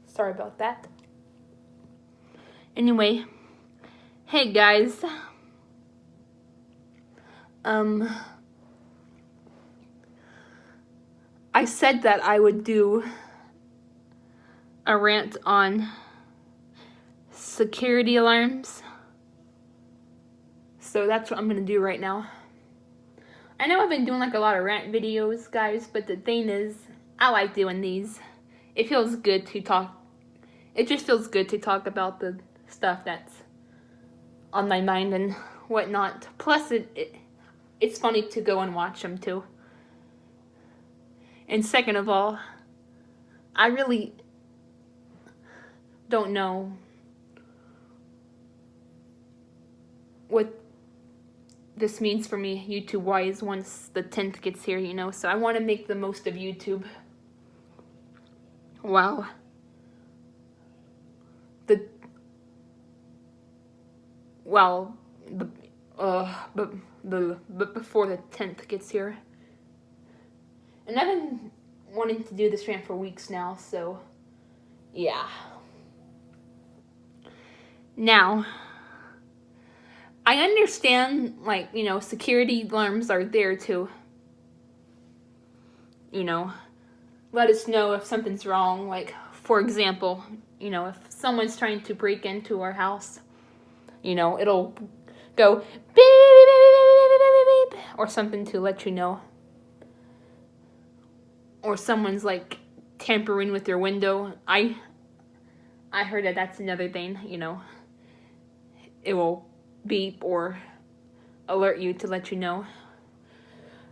Sorry about that. Anyway, hey guys. I said that I would do a rant on security alarms. So that's what I'm gonna do right now. I know I've been doing like a lot of rant videos, guys, but the thing is, I like doing these. It feels good to talk. It just feels good to talk about the stuff that's on my mind and whatnot. Plus, it's funny to go and watch them too. And second of all, I really don't know what this means for me YouTube-wise once the 10th gets here, you know. So I want to make the most of YouTube. Wow. But before the 10th gets here. And I've been wanting to do this rant for weeks now, so yeah. Now, I understand, like, you know, security alarms are there to, you know, let us know if something's wrong. Like, for example, you know, if someone's trying to break into our house, you know, it'll go beep, beep, beep, beep, beep, beep, or something to let you know. Or someone's like tampering with your window. I heard that that's another thing, you know. It will beep or alert you to let you know.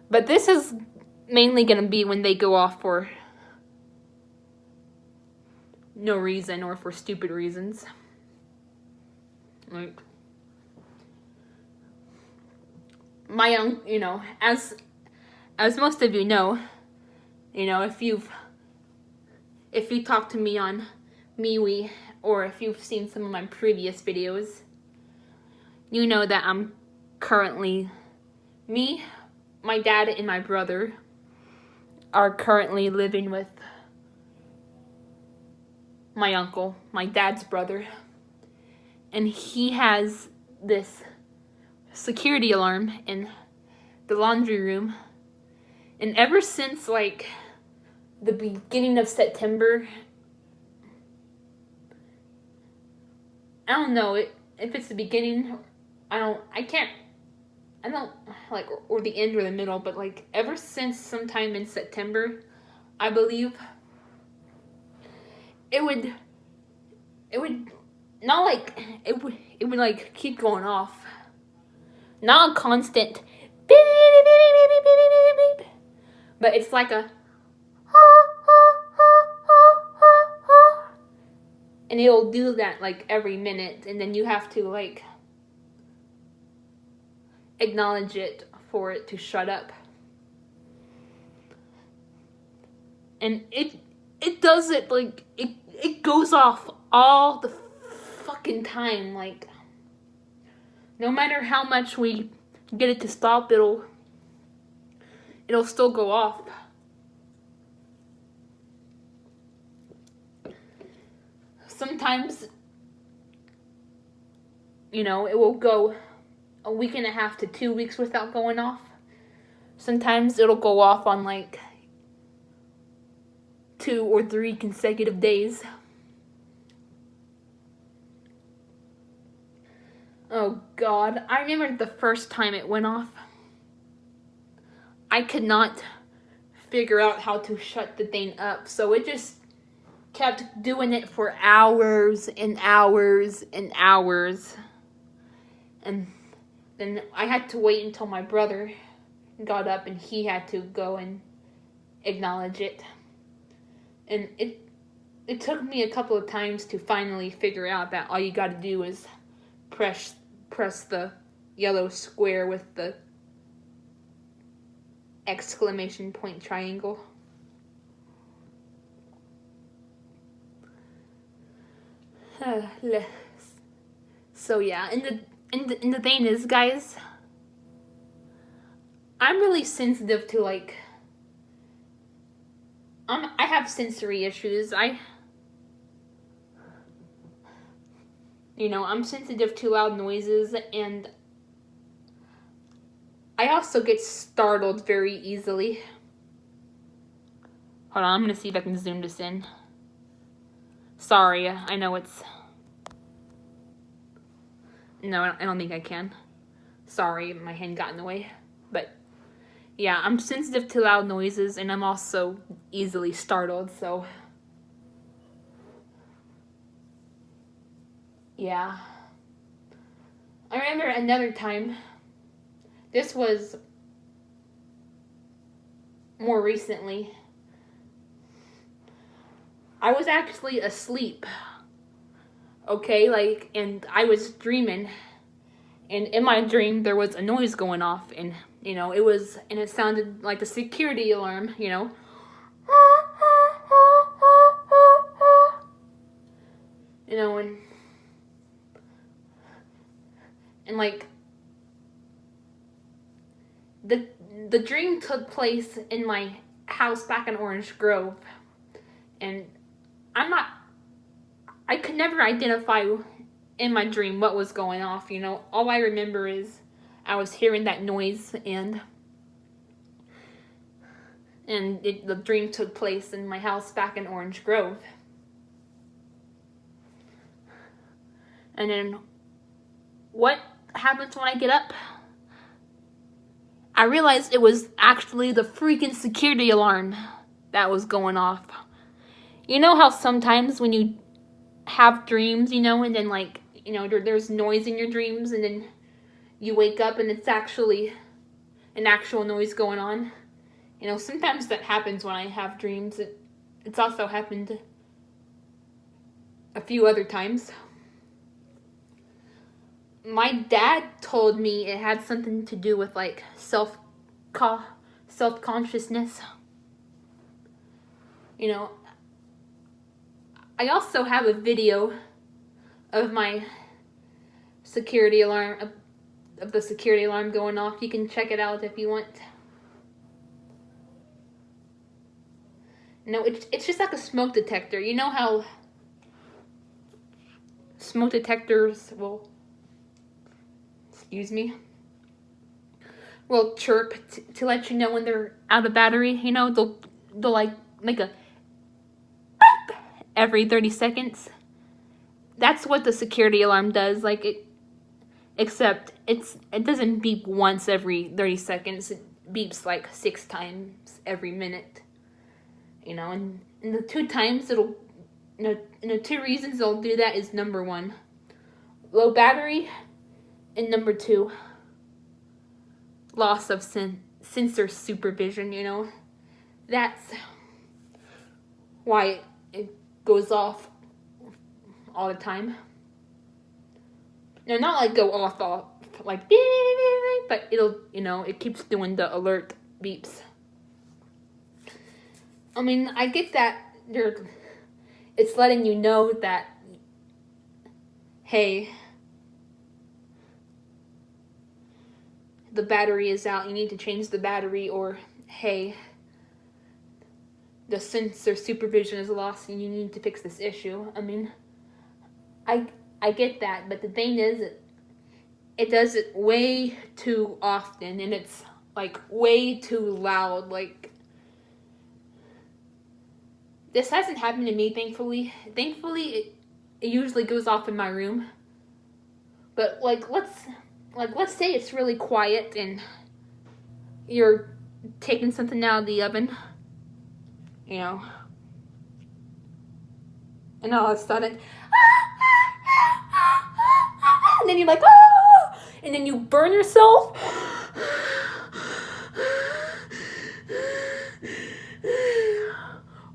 But this is mainly going to be when they go off for no reason or for stupid reasons. Like, you know, as most of you know, if you talk to me on MeWe or if you've seen some of my previous videos, you know that I'm currently, my dad and my brother are currently living with my uncle, my dad's brother, and he has this security alarm in the laundry room. And ever since like the beginning of September, I don't know if it's the beginning, I don't like, or the end or the middle, but like ever since sometime in September, I believe it would not like it would like keep going off. Not a constant beep, beep, beep, beep, beep, beep, beep, beep, but it's like a and it'll do that like every minute, and then you have to like acknowledge it for it to shut up. And it does it like it goes off all the fucking time. Like, no matter how much we get it to stop, it'll still go off. Sometimes, you know, it will go a week and a half to 2 weeks without going off. Sometimes it'll go off on like 2 or 3 consecutive days. Oh God, I remember the first time it went off. I could not figure out how to shut the thing up, so it just kept doing it for hours and hours and hours. And then I had to wait until my brother got up and he had to go and acknowledge it. And it took me a couple of times to finally figure out that all you gotta do is press the yellow square with the exclamation point triangle. So yeah, and the thing is, guys, I'm really sensitive to like I have sensory issues. I'm sensitive to loud noises, and I also get startled very easily. Hold on, I'm gonna see if I can zoom this in. Sorry, I know it's... No, I don't think I can. Sorry, my hand got in the way. But, yeah, I'm sensitive to loud noises, and I'm also easily startled, so... Yeah. I remember another time, this was more recently, I was actually asleep, okay, and I was dreaming, and in my dream there was a noise going off, and, it sounded like a security alarm, and like, the dream took place in my house back in Orange Grove, and I could never identify in my dream what was going off, all I remember is I was hearing that noise, and the dream took place in my house back in Orange Grove. And then what happens when I get up? I realized it was actually the freaking security alarm that was going off. You know how sometimes when you have dreams, and then there's noise in your dreams, and then you wake up and it's actually an actual noise going on? Sometimes that happens when I have dreams. It's also happened a few other times. My dad told me it had something to do with self-consciousness. I also have a video of my security alarm, of the security alarm going off. You can check it out if you want. It's just like a smoke detector. You know how smoke detectors will... will chirp to let you know when they're out of battery. They'll like make a beep every 30 seconds. That's what the security alarm does. Except it doesn't beep once every 30 seconds. It beeps like 6 times every minute. And the 2 times it'll, the 2 reasons it'll do that is, number 1, low battery, and number 2, loss of sensor supervision, That's why it goes off all the time. No, not like go off, like beep, beep, beep, beep, but it'll, it keeps doing the alert beeps. I mean, I get that it's letting you know that, hey, the battery is out, you need to change the battery, or hey, the sensor supervision is lost and you need to fix this issue. I mean, I get that, but the thing is, it does it way too often, and it's way too loud. This hasn't happened to me, thankfully. Thankfully, it usually goes off in my room. But let's say it's really quiet and you're taking something out of the oven, and all of a sudden, and then you're like, ah! And then you burn yourself.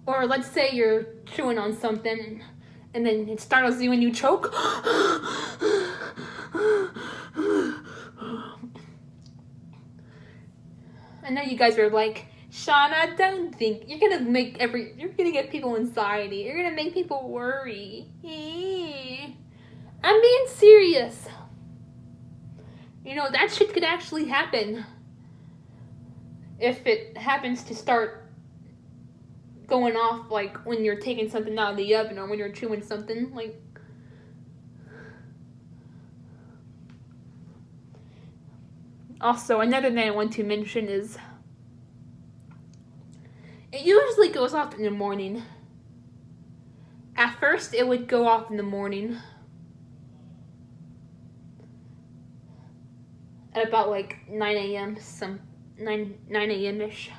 Or let's say you're chewing on something and then it startles you and you choke. I know you guys are like, Shauna, don't think. You're gonna get people anxiety. You're gonna make people worry. I'm being serious. That shit could actually happen. If it happens to start, going off like when you're taking something out of the oven or when you're chewing something. Like, also, another thing I want to mention is it usually goes off in the morning. At first, it would go off in the morning at about like 9 a.m. 9 a.m. ish.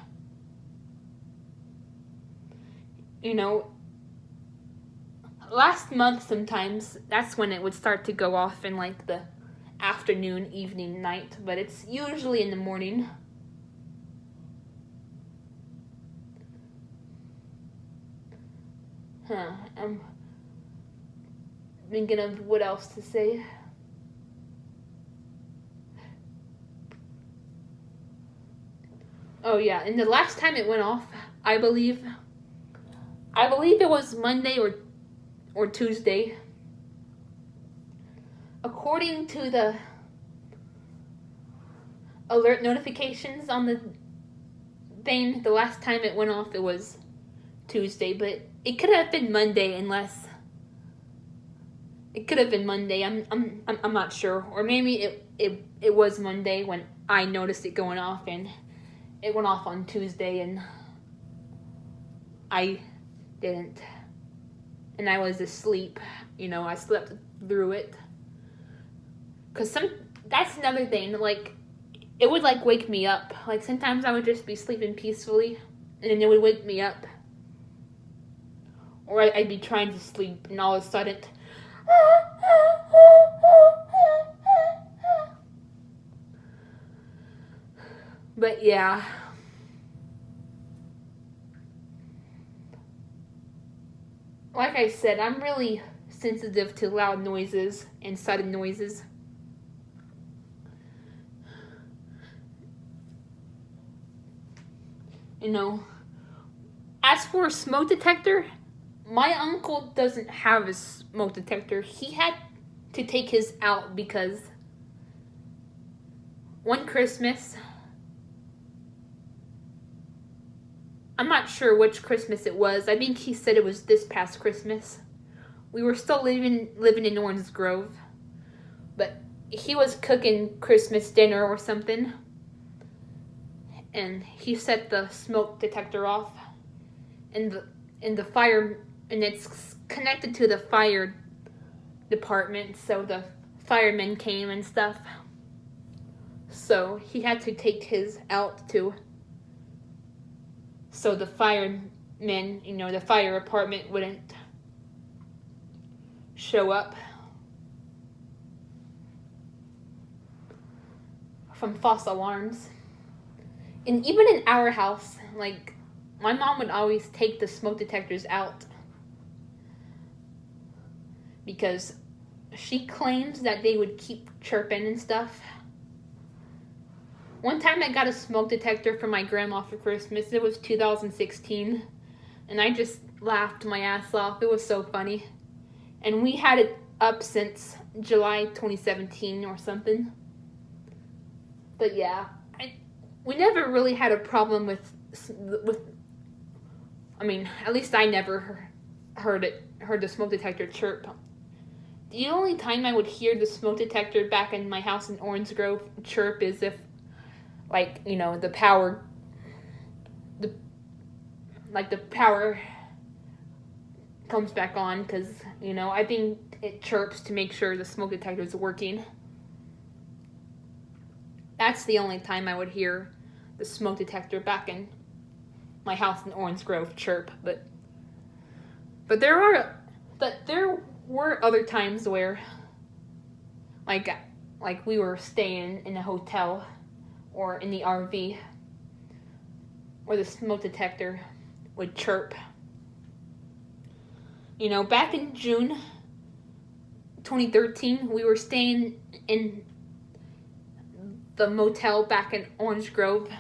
You know, last month sometimes that's when it would start to go off in like the afternoon, evening, night, but it's usually in the morning. I'm thinking of what else to say. Oh yeah, and the last time it went off, I believe it was Monday or Tuesday. According to the alert notifications on the thing, the last time it went off it was Tuesday, but it could have been Monday unless it could have been Monday. I'm not sure, or maybe it was Monday when I noticed it going off, and it went off on Tuesday and I didn't, and I was asleep. You know, I slept through it. Cause that's another thing. Like, it would like wake me up. Like sometimes I would just be sleeping peacefully, and then it would wake me up. Or I'd be trying to sleep, and all of a sudden, but yeah. Like I said, I'm really sensitive to loud noises and sudden noises. You know, as for a smoke detector, my uncle doesn't have a smoke detector. He had to take his out because one Christmas, I'm not sure which Christmas it was. I think he said it was this past Christmas. We were still living in Orange Grove, but he was cooking Christmas dinner or something, and he set the smoke detector off, and the fire, and it's connected to the fire department, so the firemen came and stuff. So he had to take his out too. So the firemen, you know, the fire department wouldn't show up from false alarms. And even in our house, like, my mom would always take the smoke detectors out because she claims that they would keep chirping and stuff. One time I got a smoke detector from my grandma for Christmas. It was 2016, and I just laughed my ass off. It was so funny. And we had it up since July 2017 or something. But yeah, we never really had a problem with. I mean, at least I never heard the smoke detector chirp. The only time I would hear the smoke detector back in my house in Orange Grove chirp is if, like, you know, the power comes back on, because, you know, I think it chirps to make sure the smoke detector is working. That's the only time I would hear the smoke detector back in my house in Orange Grove chirp. But there were other times where, like we were staying in a hotel or in the RV, where the smoke detector would chirp. You know, back in June 2013, we were staying in the motel back in Orange Grove,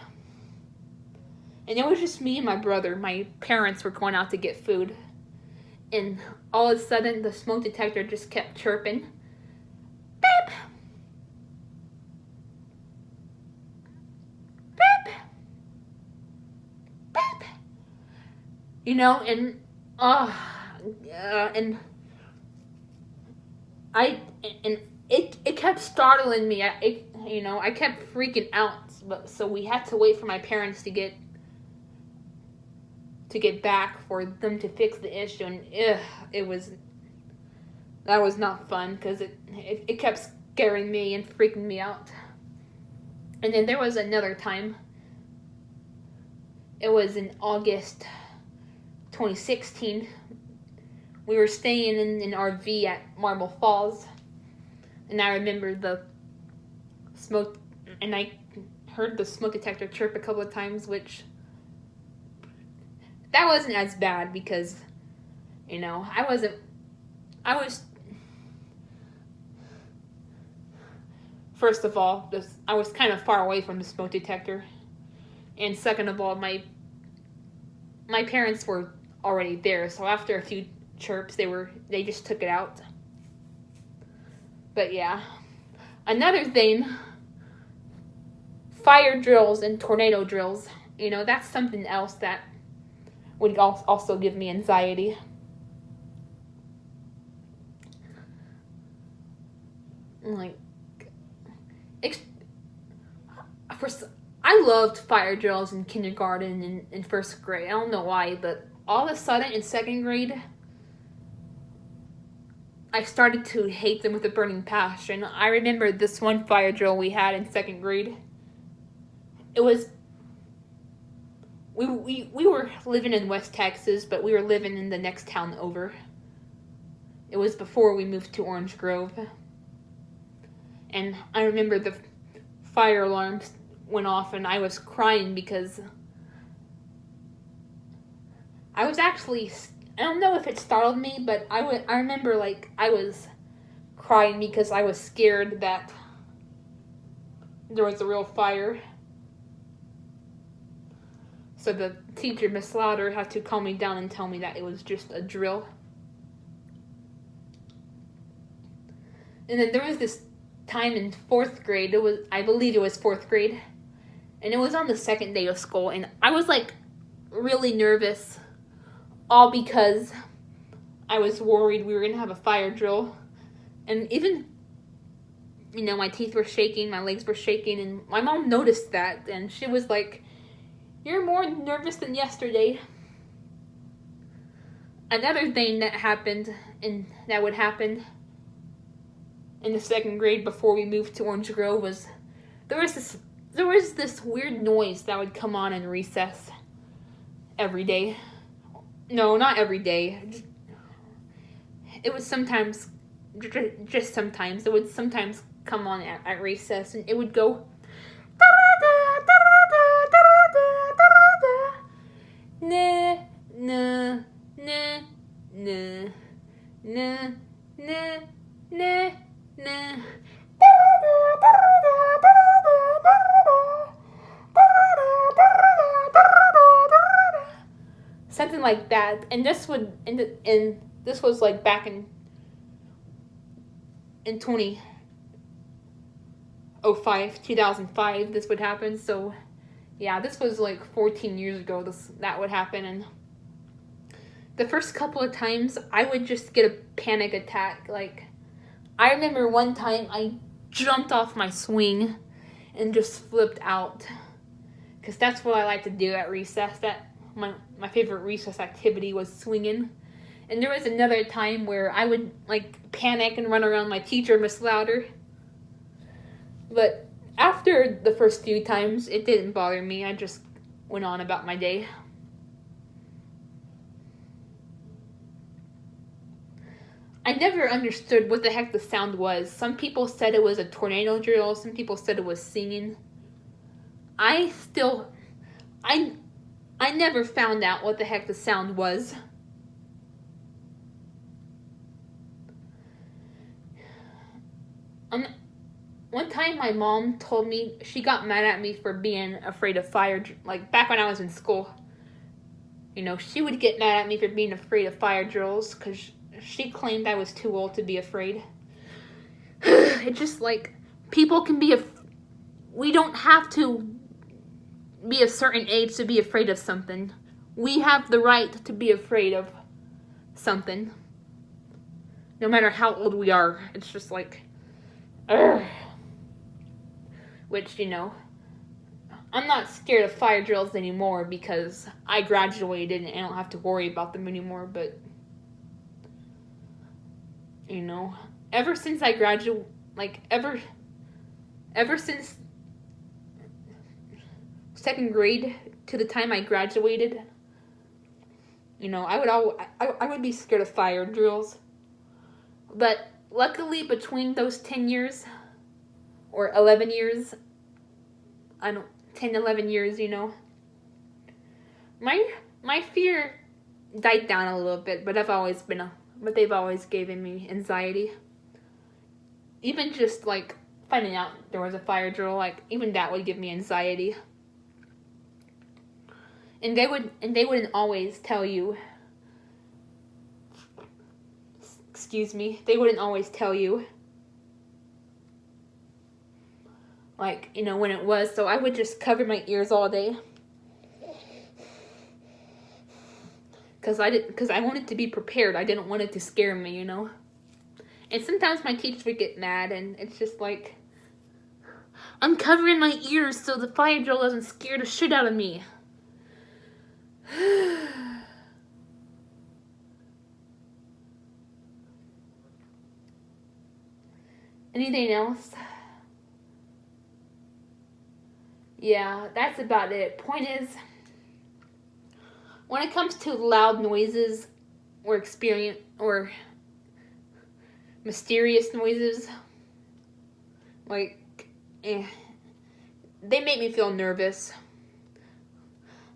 and it was just me and my brother. My parents were going out to get food, and all of a sudden the smoke detector just kept chirping. Beep! Beep! Beep! and and I and it kept startling me. I kept freaking out. But so we had to wait for my parents to get back for them to fix the issue, and that was not fun because it kept scaring me and freaking me out. And then there was another time. It was in August 2016. We were staying in an RV at Marble Falls, and I remember the smoke, and I heard the smoke detector chirp a couple of times, which that wasn't as bad because, I was, first of all, I was kind of far away from the smoke detector, and second of all, my parents were already there, so after a few chirps, they just took it out. But yeah, another thing, fire drills and tornado drills, that's something else that would also give me anxiety. Like, I loved fire drills in kindergarten and in first grade. I don't know why, but all of a sudden in second grade, I started to hate them with a burning passion. I remember this one fire drill we had in second grade. It was, we were living in West Texas, but we were living in the next town over. It was before we moved to Orange Grove. And I remember the fire alarms went off and I was crying because I was actually, I don't know if it startled me, but I remember I was crying because I was scared that there was a real fire. So the teacher, Miss Lauder, had to calm me down and tell me that it was just a drill. And then there was this time in fourth grade, I believe it was fourth grade, and it was on the second day of school, and I was really nervous, all because I was worried we were going to have a fire drill, and even, my teeth were shaking, my legs were shaking, and my mom noticed that, and she was like, "You're more nervous than yesterday." Another thing that happened, and that would happen in the second grade before we moved to Orange Grove, was there was this weird noise that would come on in recess every day. No, not every day. It was sometimes, just sometimes, it would sometimes come on at recess, and it would go na na na na na na na na. Something like that, and this was back in 2005. This would happen. So yeah, this was 14 years ago. That would happen, and the first couple of times I would just get a panic attack. I remember one time I jumped off my swing and just flipped out, because that's what I like to do at recess. My favorite recess activity was swinging. And there was another time where I would panic and run around my teacher, Miss Lauder. But after the first few times, it didn't bother me. I just went on about my day. I never understood what the heck the sound was. Some people said it was a tornado drill. Some people said it was singing. I never found out what the heck the sound was. One time my mom told me, she got mad at me for being afraid of fire, back when I was in school. She would get mad at me for being afraid of fire drills, because she claimed I was too old to be afraid. It's just people can be we don't have to be a certain age to be afraid of something. We have the right to be afraid of something. No matter how old we are. It's just like, ugh. Which, I'm not scared of fire drills anymore because I graduated and I don't have to worry about them anymore. But, ever since I graduated, ever since second grade to the time I graduated, I would be scared of fire drills. But luckily, between those 10 years, or 11 years, 10, 11 years, my fear died down a little bit, but they've always given me anxiety. Even just, finding out there was a fire drill, even that would give me anxiety. And they wouldn't always tell you, they wouldn't always tell you, when it was, so I would just cover my ears all day. Because I wanted to be prepared. I didn't want it to scare me, And sometimes my teachers would get mad, and it's just like, I'm covering my ears so the fire drill doesn't scare the shit out of me. Anything else? Yeah, that's about it. Point is, when it comes to loud noises or mysterious noises, they make me feel nervous.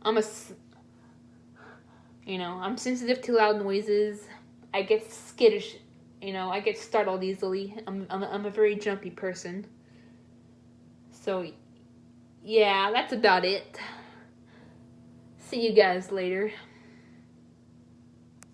I'm sensitive to loud noises. I get skittish. I get startled easily. I'm a very jumpy person. So, yeah, that's about it. See you guys later.